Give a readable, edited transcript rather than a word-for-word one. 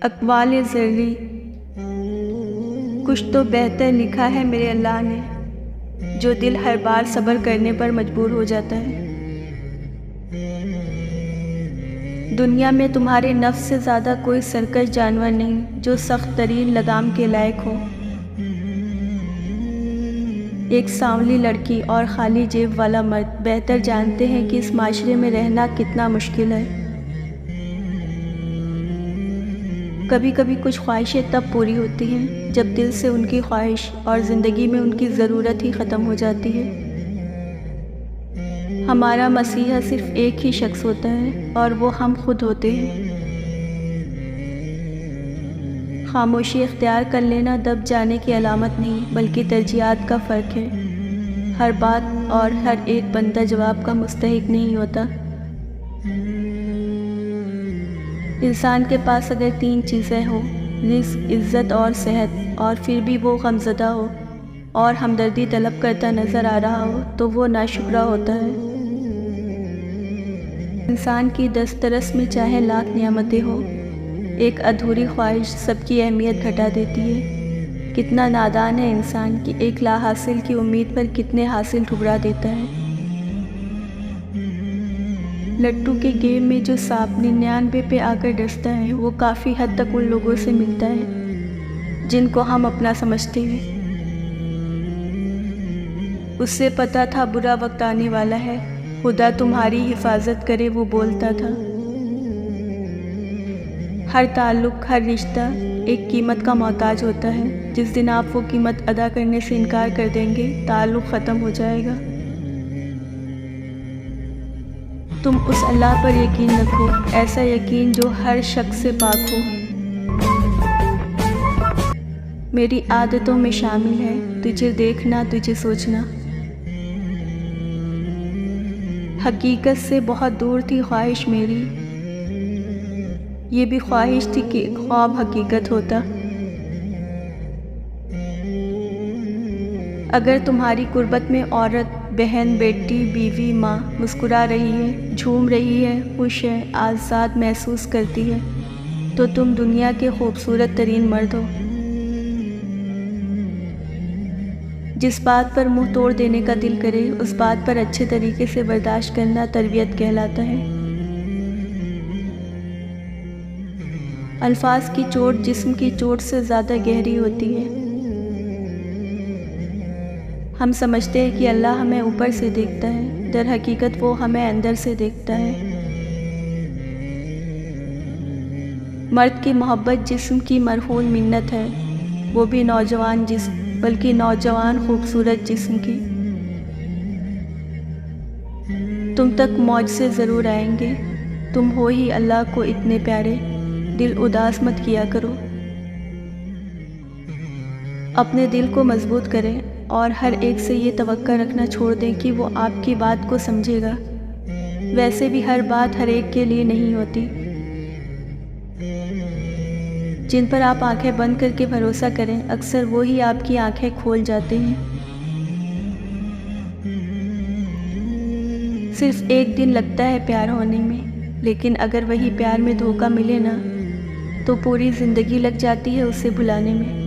अक़वाल ज़र्री, कुछ तो बेहतर लिखा है मेरे अल्लाह ने, जो दिल हर बार सब्र करने पर मजबूर हो जाता है। दुनिया में तुम्हारे नफ्स से ज़्यादा कोई सरकश जानवर नहीं जो सख्त तरीन लगाम के लायक हो। एक सांवली लड़की और खाली जेब वाला मर्द बेहतर जानते हैं कि इस माशरे में रहना कितना मुश्किल है। कभी कभी कुछ ख्वाहिशें तब पूरी होती हैं जब दिल से उनकी ख्वाहिश और ज़िंदगी में उनकी ज़रूरत ही ख़त्म हो जाती है। हमारा मसीहा सिर्फ़ एक ही शख्स होता है और वो हम खुद होते हैं। खामोशी इख्तियार कर लेना दब जाने की अलामत नहीं बल्कि तरजीहात का फ़र्क है। हर बात और हर एक बंदा जवाब का मुस्तहिक नहीं होता। इंसान के पास अगर 3 चीज़ें हों, रिज़्क़, इज़्ज़त और सेहत, और फिर भी वो गमज़दा हो और हमदर्दी तलब करता नज़र आ रहा हो तो वो नाशुक्रा होता है। इंसान की दस्तरस में चाहे लाख नियामतें हों, एक अधूरी ख्वाहिश सबकी अहमियत घटा देती है। कितना नादान है इंसान कि एक ला हासिल की उम्मीद पर कितने हासिल ठुकरा देता है। लट्टू के गेम में जो सांप 99 पे आकर डसता है वो काफ़ी हद तक उन लोगों से मिलता है जिनको हम अपना समझते हैं। उससे पता था बुरा वक्त आने वाला है, खुदा तुम्हारी हिफाजत करे, वो बोलता था। हर ताल्लुक़, हर रिश्ता एक कीमत का मोहताज होता है। जिस दिन आप वो कीमत अदा करने से इनकार कर देंगे, ताल्लुक़ ख़त्म हो जाएगा। तुम उस अल्लाह पर यकीन रखो, ऐसा यकीन जो हर शक से पाक हो। मेरी आदतों में शामिल है तुझे देखना, तुझे सोचना। हकीकत से बहुत दूर थी ख्वाहिश मेरी, ये भी ख्वाहिश थी कि ख्वाब हकीकत होता। अगर तुम्हारी कुर्बत में औरत, बहन, बेटी, बीवी, माँ मुस्कुरा रही है, झूम रही है, खुश है, आज़ाद महसूस करती है, तो तुम दुनिया के खूबसूरत तरीन मर्द हो। जिस बात पर मुंह तोड़ देने का दिल करे उस बात पर अच्छे तरीके से बर्दाश्त करना तरबियत कहलाता है। अल्फाज की चोट जिस्म की चोट से ज़्यादा गहरी होती है। हम समझते हैं कि अल्लाह हमें ऊपर से देखता है, दर हकीकत वो हमें अंदर से देखता है। मर्द की मोहब्बत जिस्म की मरहून मिन्नत है, वो भी नौजवान जिस्म, बल्कि नौजवान खूबसूरत जिस्म की। तुम तक मौजज़े ज़रूर आएंगे, तुम हो ही अल्लाह को इतने प्यारे, दिल उदास मत किया करो। अपने दिल को मजबूत करें और हर एक से ये तवक्का रखना छोड़ दें कि वो आपकी बात को समझेगा। वैसे भी हर बात हर एक के लिए नहीं होती। जिन पर आप आंखें बंद करके भरोसा करें, अक्सर वो ही आपकी आंखें खोल जाते हैं। सिर्फ एक दिन लगता है प्यार होने में, लेकिन अगर वही प्यार में धोखा मिले ना, तो पूरी ज़िंदगी लग जाती है उसे भुलाने में।